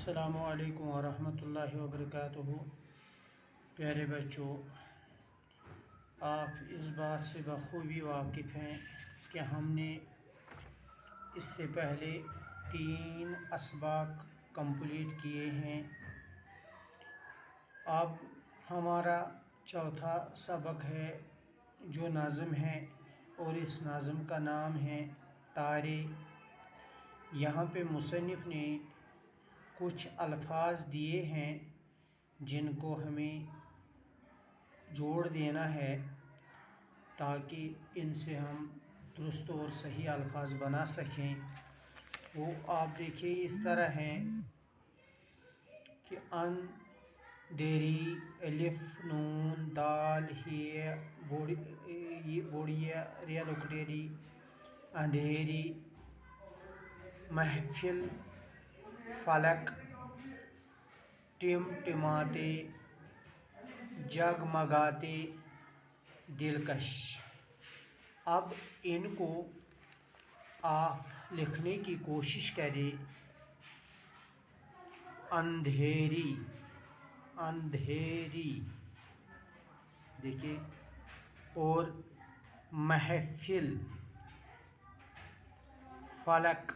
السلام علیکم ورحمۃ اللہ وبرکاتہ۔ پیارے بچوں، آپ اس بات سے بخوبی واقف ہیں کہ ہم نے اس سے پہلے 3 اسباق کمپلیٹ کیے ہیں۔ اب ہمارا چوتھا سبق ہے جو نظم ہے، اور اس نظم کا نام ہے تارے۔ یہاں پہ مصنف نے کچھ الفاظ دیے ہیں جن کو ہمیں جوڑ دینا ہے تاکہ ان سے ہم درست اور صحیح الفاظ بنا سکیں۔ وہ آپ دیکھیے اس طرح ہیں کہ اندھیری، الف نون دال ہے بوڑیا ریا لکڑیری، اندھیری، محفل، فلک، ٹمٹماتے، جگمگاتے، دلکش۔ اب ان کو آپ لکھنے کی کوشش کریں۔ اندھیری، اندھیری دیکھیے، اور محفل، فلک،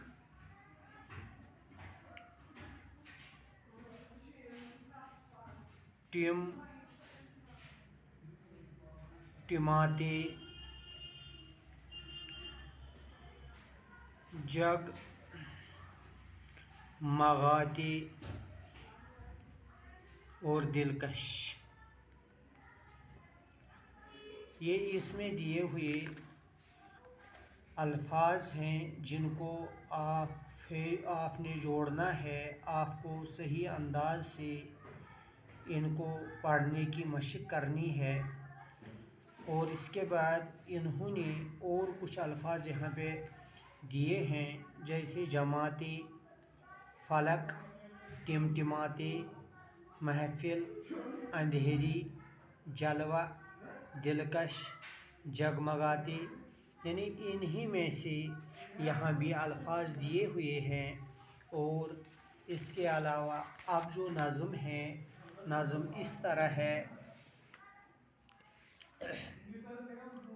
ٹماتے، جگ مگاتے اور دلکش۔ یہ اس میں دیے ہوئے الفاظ ہیں جن کو آپ نے جوڑنا ہے۔ آپ کو صحیح انداز سے ان کو پڑھنے کی مشق کرنی ہے، اور اس کے بعد انہوں نے اور کچھ الفاظ یہاں پہ دیے ہیں جیسے جماعتے، فلک، ٹمٹماتے، محفل، اندھیری، جلوہ، دلکش، جگمگاتے، یعنی انہی میں سے یہاں بھی الفاظ دیے ہوئے ہیں۔ اور اس کے علاوہ اب جو نظم ہے، نظم اس طرح ہے: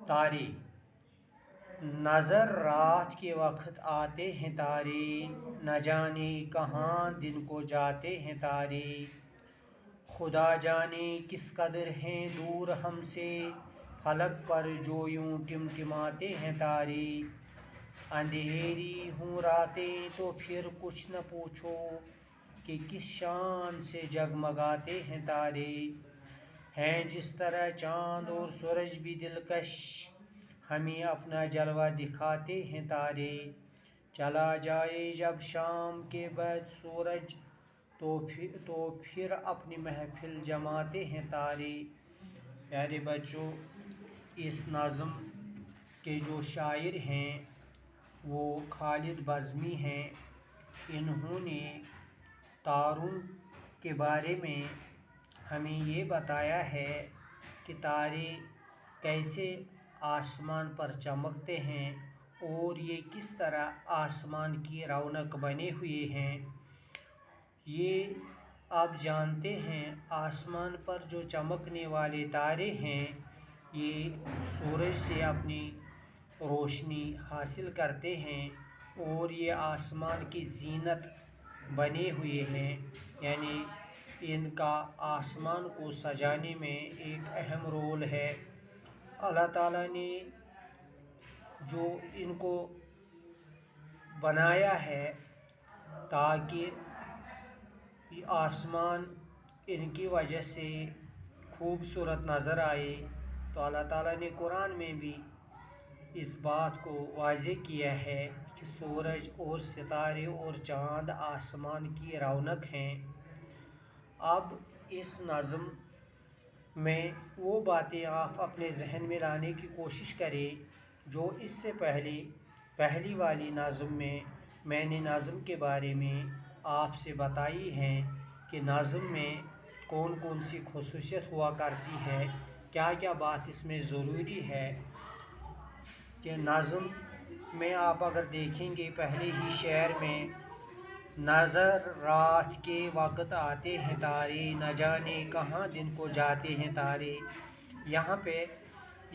تارے، نظر رات کے وقت آتے ہیں تارے، نہ جانے کہاں دن کو جاتے ہیں تارے، خدا جانے کس قدر ہیں دور ہم سے، فلک پر جو یوں ٹمٹماتے ہیں تارے، اندھیری ہوں راتیں تو پھر کچھ نہ پوچھو، کہ کس شان سے جگمگاتے ہیں تارے، ہیں جس طرح چاند اور سورج بھی دلکش، ہمیں اپنا جلوہ دکھاتے ہیں تارے، چلا جائے جب شام کے بعد سورج تو پھر اپنی محفل جماتے ہیں تارے۔ پیارے بچوں، اس نظم کے جو شاعر ہیں وہ خالد بزمی ہیں۔ انہوں نے تاروں کے بارے میں ہمیں یہ بتایا ہے کہ تارے کیسے آسمان پر چمکتے ہیں اور یہ کس طرح آسمان کی رونق بنے ہوئے ہیں۔ یہ آپ جانتے ہیں آسمان پر جو چمکنے والے تارے ہیں یہ سورج سے اپنی روشنی حاصل کرتے ہیں، اور یہ آسمان کی زینت بنے ہوئے ہیں، یعنی ان کا آسمان کو سجانے میں ایک اہم رول ہے۔ اللہ تعالیٰ نے جو ان کو بنایا ہے تاکہ آسمان ان کی وجہ سے خوبصورت نظر آئے، تو اللہ تعالیٰ نے قرآن میں بھی اس بات کو واضح کیا ہے کہ سورج اور ستارے اور چاند آسمان کی رونق ہیں۔ اب اس نظم میں وہ باتیں آپ اپنے ذہن میں لانے کی کوشش کریں جو اس سے پہلی والی نظم میں نے نظم کے بارے میں آپ سے بتائی ہیں کہ نظم میں کون کون سی خصوصیت ہوا کرتی ہے، کیا کیا بات اس میں ضروری ہے۔ کہ نظم میں آپ اگر دیکھیں گے پہلے ہی شعر میں नजर रात के वक्त आते हैं तारे, न जाने कहाँ दिन को जाते हैं तारे। यहाँ पे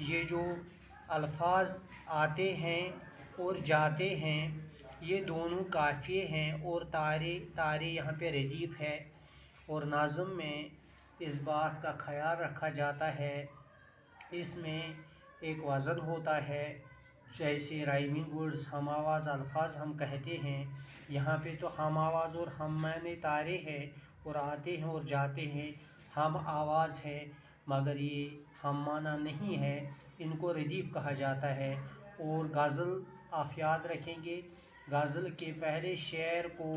ये जो अल्फाज आते हैं और जाते हैं, ये दोनों काफ़िए हैं, और तारे तारे यहाँ पे रदीफ है। और नाज़म में इस बात का ख्याल रखा जाता है, इसमें एक वज़न होता है, जैसे राइमिंग वर्ड्स हम आवाज़ अल्फाज हम कहते हैं। यहाँ पे तो हम आवाज़ और हम माने तारे हैं, और आते हैं और जाते हैं हम आवाज़ है, मगर ये हम माना नहीं है, इनको रदीफ कहा जाता है। और गज़ल आप याद रखेंगे, गज़ल के पहले शेर को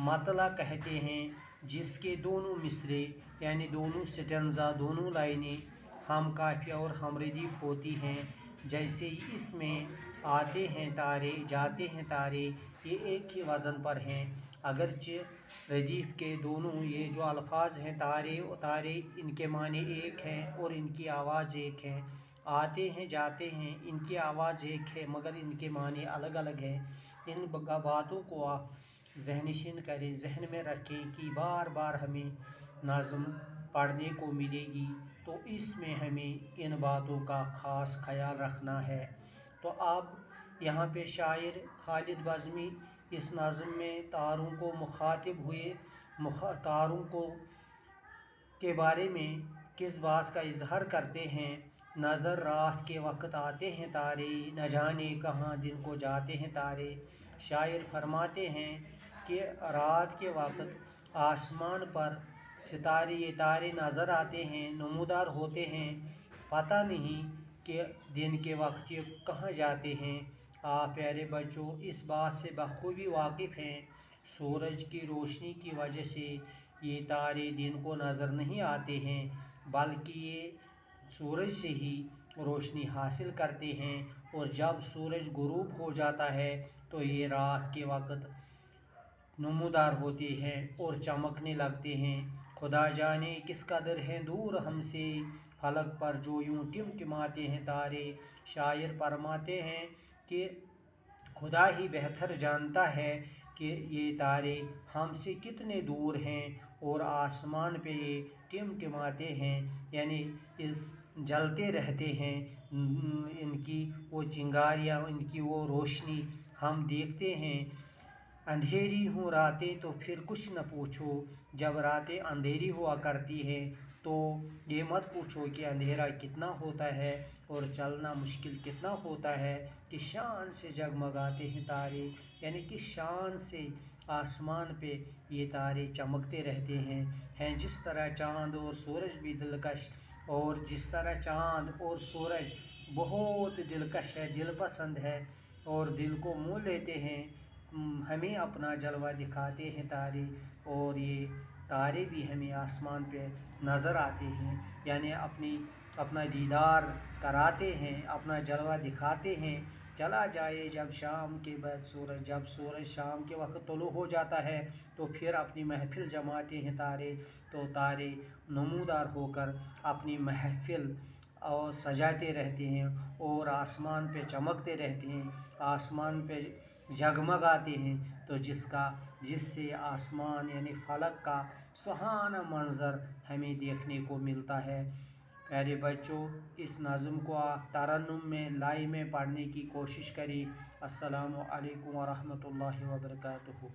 मतला कहते हैं, जिसके दोनों मिसरे यानी दोनों स्टेंजा, दोनों लाइनें हम काफिया और हम रदीफ होती हैं। जैसे इसमें आते हैं तारे, जाते हैं तारे, ये एक ही वज़न पर हैं, अगरचे रदीफ के दोनों ये जो अल्फाज हैं तारे और तारे, इनके माने एक हैं और इनकी आवाज़ एक है। आते हैं जाते हैं, इनकी आवाज़ एक है मगर इनके माने अलग अलग हैं। इन बातों को आप ज़हनशीन करें, जहन में रखें कि बार बार हमें नाज़म पढ़ने को मिलेगी, तो इसमें हमें इन बातों का ख़ास ख्याल रखना है। तो अब यहाँ पे शायर खालिद बज़मी इस नाज़म में तारों को मुखातिब हुए, तारों को के बारे में किस बात का इजहार करते हैं। नज़र रात के वक्त आते हैं तारे, न जाने कहाँ दिन को जाते हैं तारे। शायर फरमाते हैं कि रात के वक्त आसमान पर सितारे ये तारे नज़र आते हैं, नमूदार होते हैं, पता नहीं कि दिन के वक्त ये कहाँ जाते हैं। आप प्यारे बच्चों इस बात से बखूबी वाकिफ़ हैं, सूरज की रोशनी की वजह से ये तारे दिन को नज़र नहीं आते हैं, बल्कि ये सूरज से ही रोशनी हासिल करते हैं, और जब सूरज गुरूब हो जाता है तो ये रात के वक्त नमूदार होते हैं और चमकने लगते हैं। खुदा जाने किस कदर हैं दूर हमसे, फलक पर जो यूं टिमटिमाते हैं तारे। शायर फरमाते हैं कि खुदा ही बेहतर जानता है कि ये तारे हमसे कितने दूर हैं, और आसमान पे ये टिमटिमाते हैं, यानी इस जलते रहते हैं, इनकी वो चिंगारियाँ, इनकी वो रोशनी हम देखते हैं। अंधेरी हूँ रातें तो फिर कुछ न पूछो, जब रातें अंधेरी हुआ करती हैं तो ये मत पूछो कि अंधेरा कितना होता है और चलना मुश्किल कितना होता है, कि शान से जगमगाते हैं तारे, यानी कि शान से आसमान पे ये तारे चमकते रहते हैं जिस तरह चाँद और सूरज भी दिलकश, और जिस तरह चाँद और सूरज बहुत दिलकश है, दिल पसंद है और दिल को मोह लेते हैं, हमें अपना जलवा दिखाते हैं तारे, और ये तारे भी हमें आसमान पे नज़र आते हैं, यानी अपना दीदार कराते हैं, अपना जलवा दिखाते हैं। चला जाए जब शाम के बाद सूरज, जब सूरज शाम के वक्त तुलू हो जाता है तो फिर अपनी महफिल जमाते हैं तारे, तो तारे नमूदार होकर अपनी महफिल और सजाते रहते हैं और आसमान पे चमकते रहते हैं, आसमान पे जगमगाते हैं, तो जिससे आसमान यानी फलक का सुहाना मंज़र हमें देखने को मिलता है। प्यारे बच्चों इस नाज़म को आप तरन्नुम में लाई में पढ़ने की कोशिश करें। अस्सलामु अलैकुम व रहमतुल्लाहि व बरकातुहू।